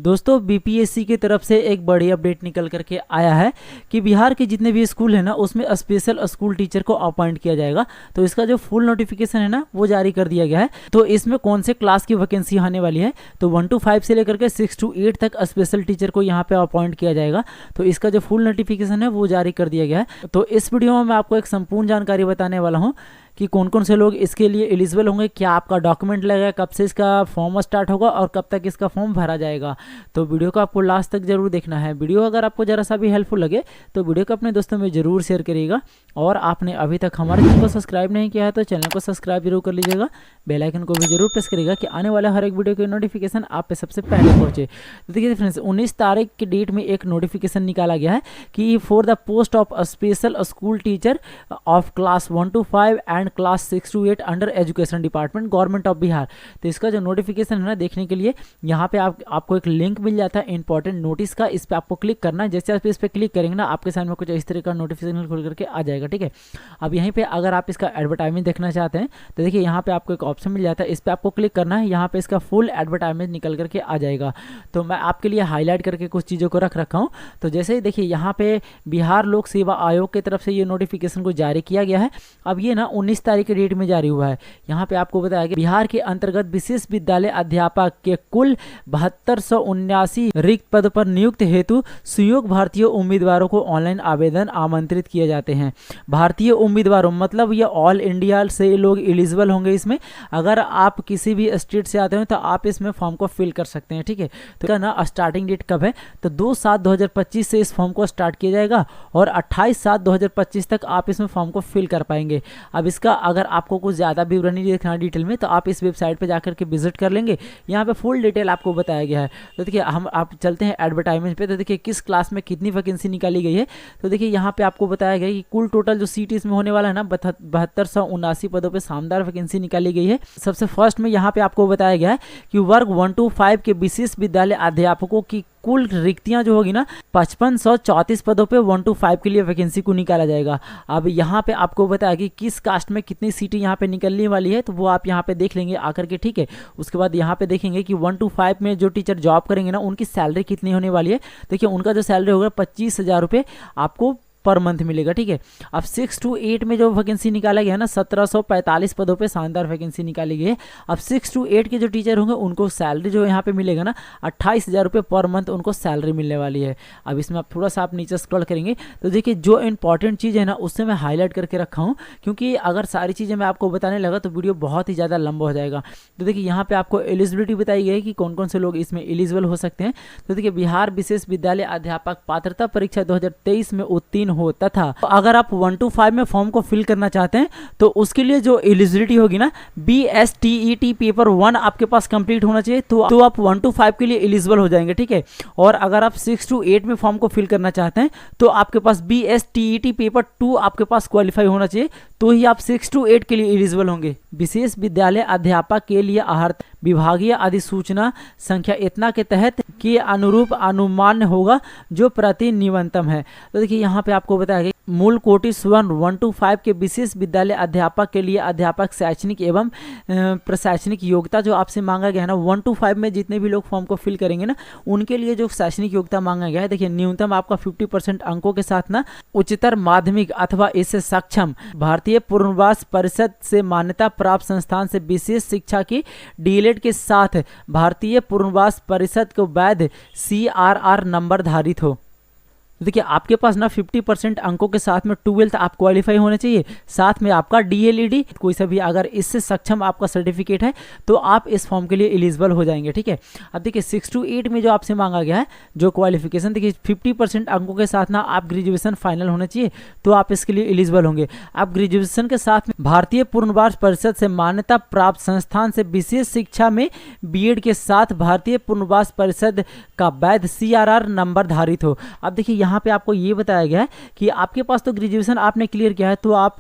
दोस्तों बीपीएससी की तरफ से एक बड़ी अपडेट निकल करके आया है कि बिहार के जितने भी स्कूल है ना उसमें स्पेशल स्कूल टीचर को अपॉइंट किया जाएगा। तो इसका जो फुल नोटिफिकेशन है ना वो जारी कर दिया गया है। तो इसमें कौन से क्लास की वैकेंसी आने वाली है, तो 1 to 5 से लेकर के 6 to 8 तक स्पेशल टीचर को यहाँ पे अपॉइंट किया जाएगा। तो इसका जो फुल नोटिफिकेशन है वो जारी कर दिया गया है। तो इस वीडियो में मैं आपको एक संपूर्ण जानकारी बताने वाला हूँ कि कौन कौन से लोग इसके लिए एलिजिबल होंगे, क्या आपका डॉक्यूमेंट लगेगा, कब से इसका फॉर्म स्टार्ट होगा और कब तक इसका फॉर्म भरा जाएगा। तो वीडियो को आपको लास्ट तक जरूर देखना है। वीडियो अगर आपको जरा सा भी हेल्पफुल लगे तो वीडियो को अपने दोस्तों में जरूर शेयर करिएगा। और आपने अभी तक हमारे चैनल को सब्सक्राइब नहीं किया है तो चैनल को सब्सक्राइब जरूर कर लीजिएगा। बेल आइकन को भी जरूर प्रेस करिएगा कि आने वाला हर एक वीडियो की नोटिफिकेशन आप पे सबसे पहले पहुंचे। तो देखिए फ्रेंड्स, 19 तारीख की डेट में एक नोटिफिकेशन निकाला गया है कि for the post of special school teacher of class 1 to 5 and class 6 to 8 under education department government of Bihar. तो इसका जो नोटिफिकेशन है ना देखने के लिए यहाँ पे आपको एक लिंक मिल जाता है इंपॉर्टेंट नोटिस का। इस पर आपको क्लिक करना है। जैसे आप इस पर क्लिक करेंगे ना आपके सामने कुछ इस तरह का नोटिफिकेशन खुल करके आ जाएगा। ठीक है, अब यहीं पे अगर आप इसका एडवर्टाइजमेंट देखना चाहते हैं तो देखिए यहाँ पे आपको एक ऑप्शन मिल जाता है, इस पर आपको क्लिक करना है। यहाँ पे इसका फुल एडवर्टाइजमेंट निकल करके आ जाएगा। तो मैं आपके लिए हाईलाइट करके कुछ चीज़ों को रख रखा हूँ। तो जैसे ही देखिए यहाँ पे बिहार लोक सेवा आयोग की तरफ से ये नोटिफिकेशन को जारी किया गया है। अब ये ना 19 तारीख की डेट में जारी हुआ है। यहाँ पे आपको बताया कि बिहार के अंतर्गत विशेष विद्यालय अध्यापक के कुल 7279 रिक्त पद पर नियुक्त हेतु सुयोग्य भारतीय उम्मीदवारों को ऑनलाइन आवेदन आमंत्रित किए जाते हैं। भारतीय उम्मीदवारों मतलब ये ऑल इंडिया से लोग एलिजिबल होंगे इसमें। अगर आप किसी भी स्टेट से आते हो तो आप इसमें फॉर्म को फिल कर सकते हैं। ठीक है, तो क्या ना स्टार्टिंग डेट कब है, तो 2/7/2025 से इस फॉर्म को स्टार्ट किया जाएगा और 28/7/2025 तक आप इसमें फॉर्म को फिल कर पाएंगे। अब इसका अगर आपको कुछ ज़्यादा विवरण देखना डिटेल में तो आप इस वेबसाइट पे जाकर के विजिट कर लेंगे। यहाँ पे फुल डिटेल आपको बताया गया है। तो देखिए हम आप चलते हैं एडवर्टाइजमेंट पे। तो देखिए किस क्लास में कितनी वैकेंसी निकाली गई है। तो देखिए यहाँ पे आपको बताया गया कि कुल टोटल जो सीट इसमें होने वाला है ना 7279 पदों पे शानदार वैकेंसी निकाली गई है। सबसे फर्स्ट में यहाँ पे आपको बताया गया है कि वर्ग 1 to 5 के विशेष विद्यालय अध्यापकों की कुल रिक्तियां जो होगी ना 5534 पदों पे 1 to 5 के लिए वैकेंसी को निकाला जाएगा। अब यहाँ पे आपको बताया कि किस कास्ट में कितनी सीटें यहाँ पे निकलने वाली है, तो वो आप यहाँ पे देख लेंगे आकर के। ठीक है, उसके बाद यहाँ पे देखेंगे कि 1 to 5 में जो टीचर जॉब करेंगे ना उनकी सैलरी कितनी होने वाली है। देखिए उनका जो सैलरी होगा 25,000 रुपये आपको पर मंथ मिलेगा। ठीक है, अब 6 to 8 में जो वैकेंसी निकाला गया है ना 1745 पदों पे शानदार वैकेंसी निकाली गई है। अब 6 to 8 के जो टीचर होंगे उनको सैलरी जो यहाँ पे मिलेगा ना 28,000 रुपये पर मंथ उनको सैलरी मिलने वाली है। अब इसमें आप थोड़ा सा आप नीचे स्क्रॉल करेंगे तो देखिए जो इंपॉर्टेंट चीज़ है ना उससे मैं हाईलाइट करके रखा हूँ, क्योंकि अगर सारी चीज़ें मैं आपको बताने लगा तो वीडियो बहुत ही ज़्यादा लंबा हो जाएगा। तो देखिए यहाँ पे आपको एलिजिबिलिटी बताई गई है कि कौन कौन से लोग इसमें एलिजिबल हो सकते हैं। तो देखिए बिहार विशेष विद्यालय अध्यापक पात्रता परीक्षा 2023 में उत्तीर्ण हो तथा अगर आप 1 to 5 में फॉर्म को फिल करना चाहते हैं तो उसके लिए जो एलिजिबिलिटी होगी ना BSTET पेपर 1 आपके पास कंप्लीट होना चाहिए। तो आप 1 to 5 के लिए एलिजिबल हो जाएंगे। ठीक है, और अगर आप 6 to 8 में फॉर्म को फिल करना चाहते हैं तो आपके पास BSTET पेपर 2 आपके पास क्वालिफाई होना चाहिए, तो ही आप 6 to 8 के लिए एलिजिबल होंगे। विशेष विद्यालय अध्यापक के लिए आहर्त विभागीय अधिसूचना संख्या इतना के तहत के अनुरूप अनुमान होगा जो प्रति निवंतम है। तो देखिए यहाँ पे आपको बताया गया मूल कोटि स्वर्ण 1 to 5 के विशेष विद्यालय अध्यापक के लिए अध्यापक शैक्षणिक एवं प्रशासनिक योग्यता जो आपसे मांगा गया है ना 1 to 5 में जितने भी लोग फॉर्म को फिल करेंगे ना उनके लिए जो शैक्षणिक योग्यता मांगा गया है, देखिए न्यूनतम आपका 50% अंकों के साथ ना उच्चतर माध्यमिक अथवा इससे सक्षम भारतीय पुनर्वास परिषद से मान्यता प्राप्त संस्थान से विशेष शिक्षा की डीएलएड के साथ भारतीय पुनर्वास परिषद को वैध CRR नंबर धारित हो। देखिए आपके पास ना 50% अंकों के साथ में 12th आप क्वालिफाई होने चाहिए, साथ में आपका DLED कोई सा भी अगर इससे सक्षम आपका सर्टिफिकेट है तो आप इस फॉर्म के लिए एलिजिबल हो जाएंगे। ठीक है, अब देखिए 6 to 8 में जो आपसे मांगा गया है जो क्वालिफिकेशन, देखिए 50% अंकों के साथ ना आप ग्रेजुएशन फाइनल होना चाहिए तो आप इसके लिए एलिजिबल होंगे। आप ग्रेजुएशन के साथ में भारतीय पुनर्वास परिषद से मान्यता प्राप्त संस्थान से विशेष शिक्षा में BEd के साथ भारतीय पुनर्वास परिषद का वैध CRR नंबर धारित हो। अब देखिए यहाँ पे आपको ये बताया गया है कि आपके पास तो ग्रेजुएशन आपने क्लियर किया है तो आप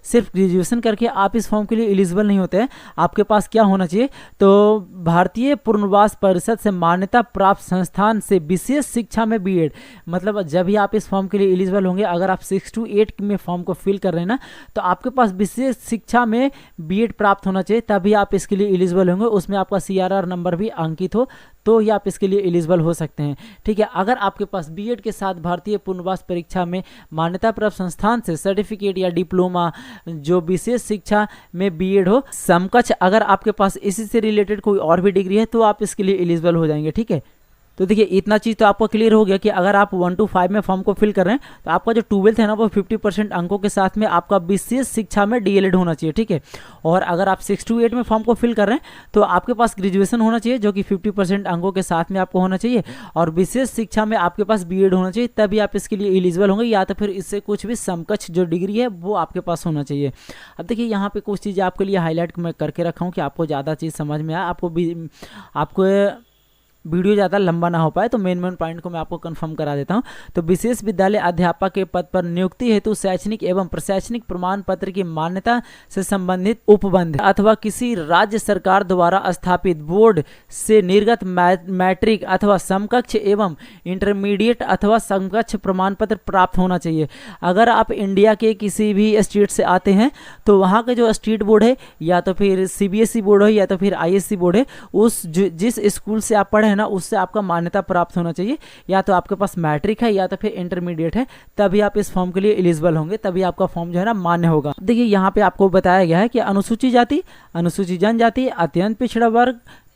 सिर्फ ग्रेजुएशन करके आप इस फॉर्म के लिए एलिजिबल नहीं होते हैं। आपके पास क्या होना चाहिए, तो भारतीय पुनर्वास परिषद से मान्यता प्राप्त संस्थान से विशेष शिक्षा में BEd, मतलब जब भी आप इस फॉर्म के लिए एलिजिबल होंगे अगर आप 6 to 8 में फॉर्म को फिल कर रहे हैं ना तो आपके पास विशेष शिक्षा में BEd प्राप्त होना चाहिए, तभी आप इसके लिए एलिजिबल होंगे। उसमें आपका CRR नंबर भी अंकित हो तो ही आप इसके लिए एलिजिबल हो सकते हैं। ठीक है, अगर आपके पास बीएड के साथ भारतीय पुनर्वास परीक्षा में मान्यता प्राप्त संस्थान से सर्टिफिकेट या डिप्लोमा जो विशेष शिक्षा में बीएड हो समकक्ष, अगर आपके पास इसी से रिलेटेड कोई और भी डिग्री है तो आप इसके लिए एलिजिबल हो जाएंगे। ठीक है, तो देखिए इतना चीज़ तो आपको क्लियर हो गया कि अगर आप 1 to 5 में फॉर्म को फिल कर रहे हैं तो आपका जो 12th है ना वो 50% अंकों के साथ में आपका विशेष शिक्षा में डीएलएड होना चाहिए। ठीक है, और अगर आप 6 to 8 में फॉर्म को फिल कर रहे हैं तो आपके पास ग्रेजुएशन होना चाहिए जो कि 50% अंकों के साथ में आपको होना चाहिए, और विशेष शिक्षा में आपके पास बीएड होना चाहिए, तभी आप इसके लिए एलिजिबल होंगे, या तो फिर इससे कुछ भी समकक्ष जो डिग्री है वो आपके पास होना चाहिए। अब देखिए यहाँ पे कुछ चीज़ें आपके लिए हाईलाइट मैं करके रखा हूँ कि आपको ज़्यादा चीज़ समझ में आए, आपको वीडियो ज़्यादा लंबा ना हो पाए, तो मेन पॉइंट को मैं आपको कंफर्म करा देता हूं। तो विशेष विद्यालय अध्यापक के पद पर नियुक्ति हेतु शैक्षणिक एवं प्रशैक्षणिक प्रमाण पत्र की मान्यता से संबंधित उपबंध अथवा किसी राज्य सरकार द्वारा स्थापित बोर्ड से निर्गत मैट्रिक अथवा समकक्ष एवं इंटरमीडिएट अथवा समकक्ष प्रमाण पत्र प्राप्त होना चाहिए। अगर आप इंडिया के किसी भी स्टेट से आते हैं तो वहाँ का जो स्टेट बोर्ड है या तो फिर सीबीएसई बोर्ड है या तो फिर आईएससी बोर्ड है, उस जिस स्कूल से आप पढ़े ना उससे आपका मान्यता प्राप्त होना चाहिए, या तो आपके पास मैट्रिक है या तो फिर इंटरमीडिएट है, तभी आप इस फॉर्म के लिए एलिजिबल होंगे, तभी आपका फॉर्म जो है ना मान्य होगा। देखिए यहाँ पे आपको बताया गया है कि अनुसूचित जाति, अनुसूचित जनजाति, अत्यंत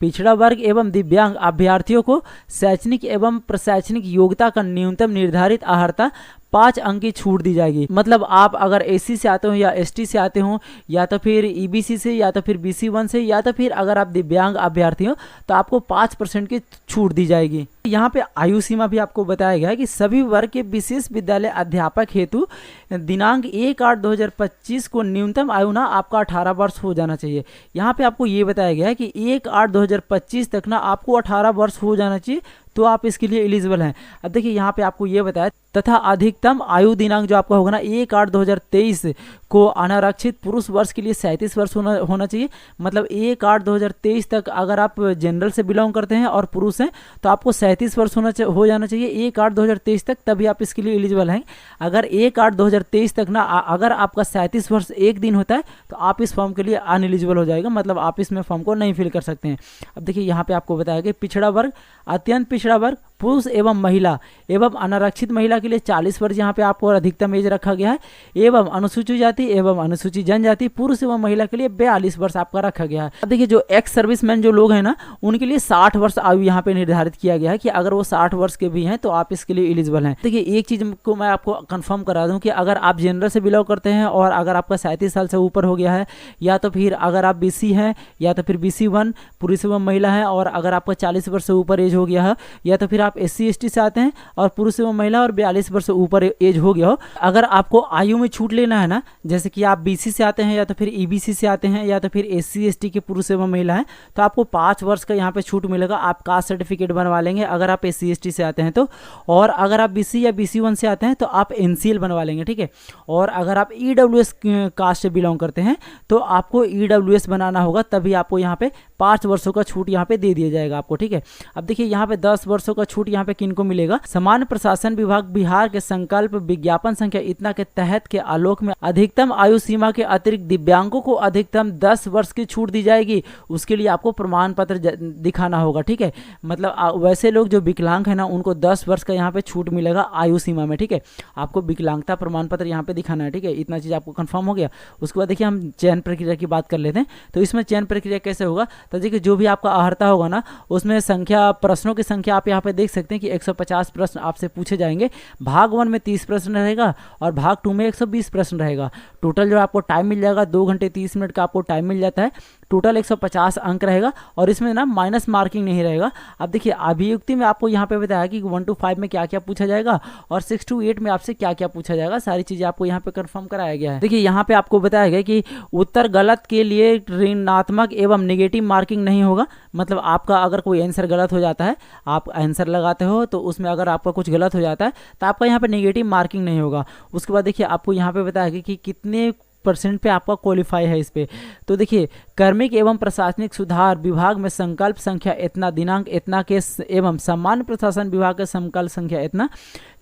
पिछड़ा वर्ग एवं दिव्यांग अभ्यर्थियों को शैक्षणिक एवं प्रशैक्षणिक योग्यता का न्यूनतम निर्धारित अर्हता 5 अंक की छूट दी जाएगी। मतलब आप अगर एससी से आते हो या एसटी से आते हो या तो फिर ईबीसी से या तो फिर BC1 से या तो फिर अगर आप दिव्यांग अभ्यर्थी हो तो आपको 5% की छूट दी जाएगी। यहाँ पे आयु सीमा भी आपको बताया गया है कि सभी वर्ग के विशेष विद्यालय अध्यापक हेतु दिनांक 1/8/2025 को न्यूनतम आयु ना आपका 18 वर्ष हो जाना चाहिए। यहाँ पे आपको ये बताया गया है कि 1/8/2025 तक ना आपको 18 वर्ष हो जाना चाहिए, तो आप इसके लिए एलिजिबल हैं। अब देखिए यहाँ पे आपको ये बताया तथा अधिकतम आयु दिनांक जो आपका होगा ना 1/8/2023 को अनारक्षित पुरुष वर्ष के लिए 37 वर्ष होना चाहिए। मतलब 1/8/2023 तक अगर आप जनरल से बिलोंग करते हैं और पुरुष हैं तो आपको 37 वर्ष हो जाना चाहिए 1/8/2023 तक, तभी आप इसके लिए एलिजिबल हैं। अगर 1/8/2023 तक ना अगर आपका 37 वर्ष एक दिन होता है तो आप इस फॉर्म के लिए अनएलिजिबल हो जाएगा, मतलब आप इसमें फॉर्म को नहीं फिल कर सकते हैं। अब देखिए यहाँ पे आपको बताया गया पिछड़ा वर्ग, अत्यंत पिछड़ा वर्ग, पुरुष एवं महिला एवं अनारक्षित महिला के लिए 40 वर्ष यहाँ पे आपको अधिकतम एज रखा गया है, एवं अनुसूचित जाति एवं अनुसूचित जनजाति पुरुष एवं महिला के लिए 42 वर्ष आपका रखा गया है। अब देखिए जो एक्स सर्विसमैन जो लोग हैं ना उनके लिए 60 वर्ष आयु यहाँ पे निर्धारित किया गया है कि अगर वो 60 वर्ष के भी हैं तो आप इसके लिए एलिजिबल हैं। देखिए एक चीज को मैं आपको कंफर्म करा दूं कि अगर आप जनरल से बिलोंग करते हैं और अगर आपका 37 साल से ऊपर हो गया है, या तो फिर अगर आप BC हैं या तो फिर BC1 पुरुष एवं महिला है, और अगर आपका 40 वर्ष से ऊपर एज हो गया है, या तो फिर आप SC ST से आते हैं और पुरुष एवं महिला और 42 वर्ष से ऊपर एज हो गया हो, अगर आपको आयु में छूट लेना है ना, जैसे कि आप BC से आते हैं या तो फिर EBC से आते हैं या तो फिर SC ST के पुरुष एवं महिला हैं, तो आपको 5 वर्ष का यहाँ पे छूट मिलेगा। आप कास्ट सर्टिफिकेट बनवा लेंगे अगर आप SC ST से आते हैं तो, और अगर आप BC या BC1 से आते हैं तो आप NCL बनवा लेंगे। ठीक है, और अगर आप EWS कास्ट से बिलोंग करते हैं तो आपको EWS बनाना होगा, तभी आपको यहाँ पे 5 वर्षों का छूट यहाँ पे दे दिया जाएगा आपको। ठीक है, अब देखिए यहाँ पे 10 वर्षों का छूट यहाँ पे किनको मिलेगा। सामान्य प्रशासन विभाग बिहार के संकल्प विज्ञापन संख्या इतना के तहत के आलोक में अधिकतम आयु सीमा के अतिरिक्त दिव्यांगों को अधिकतम 10 वर्ष की छूट दी जाएगी। उसके लिए आपको प्रमाण पत्र दिखाना होगा। ठीक है, मतलब वैसे लोग जो विकलांग है ना उनको 10 वर्ष का यहाँ पे छूट मिलेगा आयु सीमा में। ठीक है, आपको विकलांगता प्रमाण पत्र यहाँ पे दिखाना है। ठीक है, इतना चीज आपको कंफर्म हो गया। उसके बाद देखिए हम चयन प्रक्रिया की बात कर लेते हैं। तो इसमें चयन प्रक्रिया कैसे होगा, तो देखिए जो भी आपका अर्हता होगा ना उसमें संख्या प्रश्नों की संख्या आप यहाँ पे देख सकते हैं कि 150 प्रश्न आपसे पूछे जाएंगे। भाग 1 में 30 प्रश्न रहेगा और भाग 2 में 120 प्रश्न रहेगा। टोटल जो आपको टाइम मिल जाएगा 2 घंटे 30 मिनट का आपको टाइम मिल जाता है। टोटल 150 अंक रहेगा और इसमें ना माइनस मार्किंग नहीं रहेगा। अब देखिए अभियुक्ति में आपको यहाँ पे बताया कि 1 to 5 में क्या क्या पूछा जाएगा और 6 to 8 में आपसे क्या क्या पूछा जाएगा, सारी चीजें आपको यहाँ पे कंफर्म कराया गया है। देखिए यहाँ पे आपको बताया गया कि उत्तर गलत के लिए ऋणात्मक एवं नेगेटिव मार्किंग नहीं होगा। मतलब आपका अगर कोई आंसर गलत हो जाता है, आप आंसर लगाते हो तो उसमें अगर आपका कुछ गलत हो जाता है तो आपका यहाँ पे नेगेटिव मार्किंग नहीं होगा। उसके बाद देखिए आपको यहाँ पे बताया गया कि कितने 50% पे आपका क्वालिफाई है इस पे। तो देखिए, कार्मिक एवं प्रशासनिक सुधार विभाग में संकल्प संख्या इतना, दिनांक इतना के एवं सामान्य प्रशासन विभाग के संकल्प संख्या इतना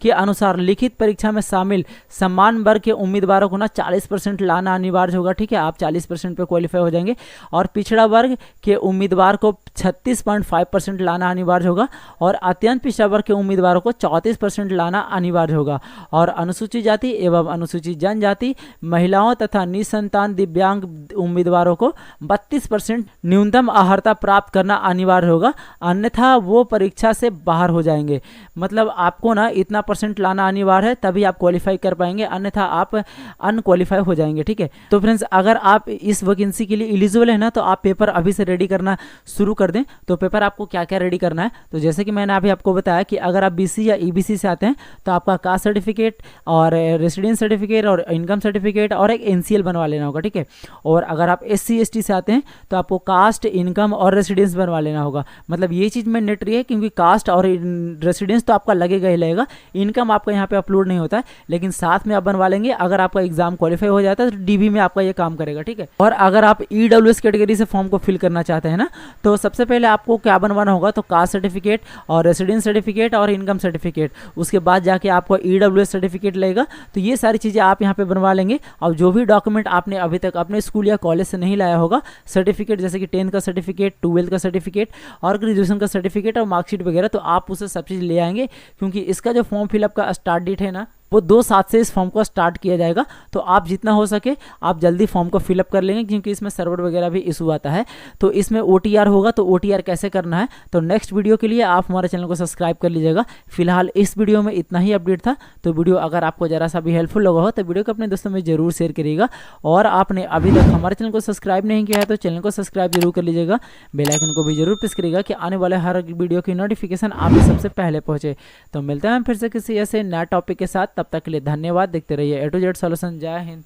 के अनुसार लिखित परीक्षा में शामिल समान वर्ग के उम्मीदवारों को ना 40% लाना अनिवार्य होगा। ठीक है, आप 40% पे क्वालिफाई हो जाएंगे और पिछड़ा वर्ग के उम्मीदवार को 36.5% लाना अनिवार्य होगा और अत्यंत पिछड़ा वर्ग के उम्मीदवारों को 34% लाना अनिवार्य होगा और अनुसूचित जाति एवं अनुसूचित जनजाति, महिलाओं तथा निसंतान दिव्यांग उम्मीदवारों को 32% न्यूनतम अर्हता प्राप्त करना अनिवार्य होगा, अन्यथा वो परीक्षा से बाहर हो जाएंगे। मतलब आपको ना इतना % लाना अनिवार्य है, तभी आप क्वालिफाई कर पाएंगे, अन्यथा आप अनक्वालिफाई हो जाएंगे। ठीक है, तो फ्रेंड्स, अगर आप इस वैकेंसी के लिए एलिजिबल है ना, तो आप पेपर अभी से रेडी करना शुरू कर दें। तो पेपर आपको क्या क्या रेडी करना है, तो जैसे कि मैंने अभी आपको बताया कि अगर आप BC या EBC से आते हैं तो आपका कास्ट सर्टिफिकेट और रेसिडेंस सर्टिफिकेट और इनकम सर्टिफिकेट और एक NCL बनवा लेना होगा। ठीक है, और अगर आप SC ST से आते हैं तो आपको कास्ट, इनकम और रेसिडेंस बनवा लेना होगा। मतलब ये चीज़ मैंडेटरी है, क्योंकि कास्ट और रेसिडेंस तो आपका लगेगा ही लगेगा, इनकम आपका यहाँ पे अपलोड नहीं होता है, लेकिन साथ में आप बनवा लेंगे। अगर आपका एग्जाम क्वालिफाई हो जाता है तो DB में आपका ये काम करेगा। ठीक है, और अगर आप EWS कैटेगरी से फॉर्म को फिल करना चाहते हैं ना, तो सबसे पहले आपको क्या बनवाना होगा, तो कास्ट सर्टिफिकेट और रेसिडेंस सर्टिफिकेट और इनकम सर्टिफिकेट, उसके बाद जाके आपको EWS सर्टिफिकेट लगेगा। तो ये सारी चीज़ें आप यहाँ पे बनवा लेंगे और जो भी डॉक्यूमेंट आपने अभी तक अपने स्कूल या कॉलेज से नहीं लाया होगा, सर्टिफिकेट जैसे कि 10th का सर्टिफिकेट, 12th का सर्टिफिकेट और ग्रेजुएशन का सर्टिफिकेट और मार्कशीट वगैरह, तो आप उसे सब चीज़ ले आएंगे, क्योंकि इसका जो फॉर्म फिलअप का स्टार्ट डेट है ना, वो 2/7 से इस फॉर्म को स्टार्ट किया जाएगा। तो आप जितना हो सके आप जल्दी फॉर्म को फिलअप कर लेंगे, क्योंकि इसमें सर्वर वगैरह भी इशू आता है। तो इसमें OTR होगा, तो OTR कैसे करना है, तो नेक्स्ट वीडियो के लिए आप हमारे चैनल को सब्सक्राइब कर लीजिएगा। फिलहाल इस वीडियो में इतना ही अपडेट था। तो वीडियो अगर आपको जरा सा भी हेल्पफुल लगा हो तो वीडियो को अपने दोस्तों में जरूर शेयर करिएगा, और आपने अभी तक हमारे चैनल को सब्सक्राइब नहीं किया है तो चैनल को सब्सक्राइब जरूर कर लीजिएगा, बेल आइकन को भी जरूर प्रेस करिएगा कि आने वाले हर वीडियो की नोटिफिकेशन आप सबसे पहले पहुंचे। तो मिलते हैं फिर से किसी ऐसे नया टॉपिक के साथ, तब तक के लिए धन्यवाद। देखते रहिए A to Z सॉल्यूशन। जय हिंद।